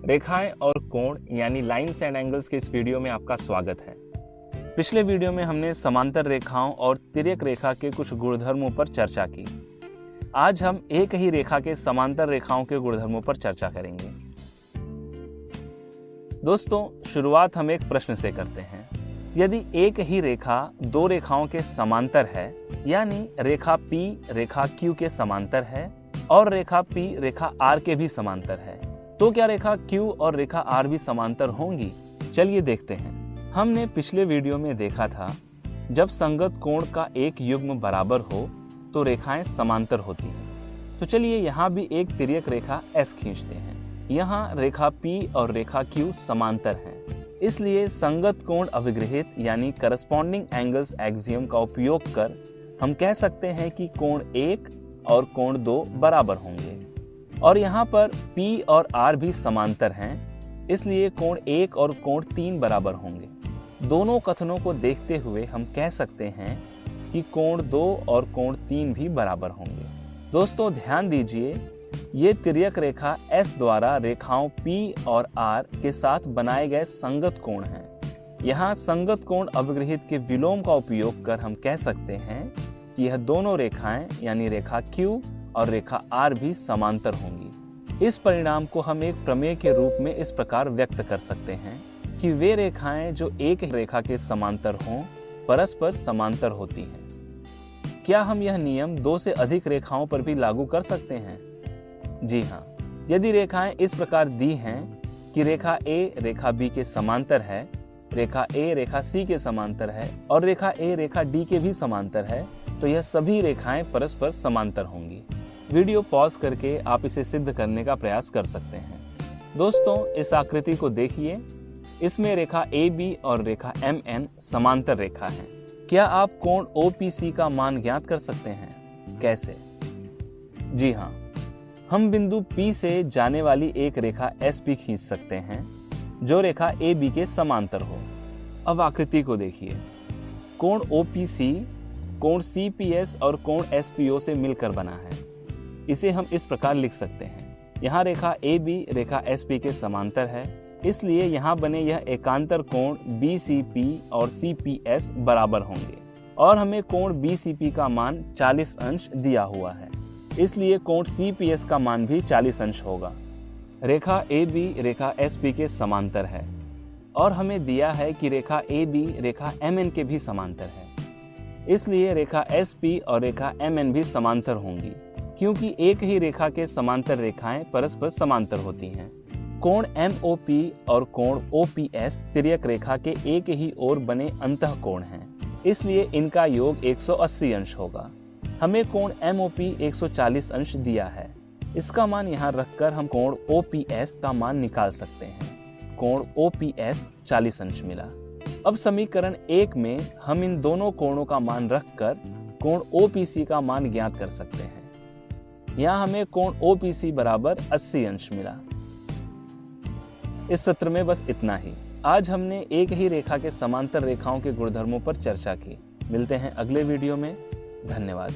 रेखाएं और कोण यानी लाइन्स एंड एंगल्स के इस वीडियो में आपका स्वागत है। पिछले वीडियो में हमने समांतर रेखाओं और तिर्यक रेखा के कुछ गुणधर्मों पर चर्चा की। आज हम एक ही रेखा के समांतर रेखाओं के गुणधर्मों पर चर्चा करेंगे। दोस्तों, शुरुआत हम एक प्रश्न से करते हैं। यदि एक ही रेखा दो रेखाओं के समांतर है, यानी रेखा P रेखा Q के समांतर है और रेखा P रेखा R के भी समांतर है, तो क्या रेखा Q और रेखा R भी समांतर होंगी? चलिए देखते हैं। हमने पिछले वीडियो में देखा था, जब संगत कोण का एक युग्म बराबर हो तो रेखाएं समांतर होती हैं। तो चलिए यहाँ भी एक तिर्यक रेखा S खींचते हैं। यहाँ रेखा P और रेखा Q समांतर हैं, इसलिए संगत कोण अभिग्रहित यानी करस्पॉन्डिंग एंगल्स एक्सियम का उपयोग कर हम कह सकते हैं कि कोण 1 और कोण 2 बराबर होंगे। और यहाँ पर P और R भी समांतर हैं, इसलिए कोण 1 और कोण 3 बराबर होंगे। दोनों कथनों को देखते हुए हम कह सकते हैं कि कोण 2 और कोण 3 भी बराबर होंगे। दोस्तों, ध्यान दीजिए, ये तिर्यक रेखा S द्वारा रेखाओं P और R के साथ बनाए गए संगत कोण हैं। यहाँ संगत कोण अभिग्रहित के विलोम का उपयोग कर हम कह सकते हैं कि यह दोनों रेखाएं यानी रेखा Q और रेखा R भी समांतर होंगी। इस परिणाम को हम एक प्रमेय के रूप में इस प्रकार व्यक्त कर सकते हैं कि वे रेखाएं जो एक रेखा के समांतर हों, परस्पर समांतर होती हैं। क्या हम यह नियम दो से अधिक रेखाओं पर भी लागू कर सकते हैं? जी हाँ, यदि रेखाएं इस प्रकार दी हैं कि रेखा A रेखा B के समांतर है, रेखा A रेखा C के समांतर है और रेखा A रेखा D के भी समांतर है, तो यह सभी रेखाएं परस्पर समांतर होंगी। वीडियो पॉज करके आप इसे सिद्ध करने का प्रयास कर सकते हैं। दोस्तों, इस आकृति को देखिए। इसमें रेखा AB और रेखा MN समांतर रेखा है। क्या आप कोण OPC का मान ज्ञात कर सकते हैं? कैसे? जी हाँ, हम बिंदु P से जाने वाली एक रेखा SP खींच सकते हैं जो रेखा AB के समांतर हो। अब आकृति को देखिए। कोण OPC कोण CPS और कोण SPO से मिलकर बना है। इसे हम इस प्रकार लिख सकते हैं। यहाँ रेखा AB रेखा SP के समांतर है, इसलिए यहाँ बने यह एकांतर कोण BCP और CPS बराबर होंगे और हमें कोण BCP का मान 40 अंश दिया हुआ है, इसलिए कोण CPS का मान भी 40 अंश होगा। रेखा AB रेखा SP के समांतर है और हमें दिया है कि रेखा AB रेखा MN के भी समांतर है, इसलिए रेखा SP और रेखा MN भी समांतर होंगी, क्योंकि एक ही रेखा के समांतर रेखाएं परस्पर समांतर होती हैं। कोण MOP और कोण OPS तिर्यक रेखा के एक ही ओर बने अंतःकोण हैं, इसलिए इनका योग 180 अंश होगा। हमें कोण MOP 140 अंश दिया है। इसका मान यहाँ रखकर हम कोण OPS का मान निकाल सकते हैं। कोण OPS 40 अंश मिला। अब समीकरण 1 में हम इन दोनों कोणों का मान रखकर कोण OPC का मान ज्ञात कर सकते हैं। यहाँ हमें कोण OPC बराबर 80 अंश मिला। इस सत्र में बस इतना ही। आज हमने एक ही रेखा के समांतर रेखाओं के गुणधर्मों पर चर्चा की। मिलते हैं अगले वीडियो में। धन्यवाद।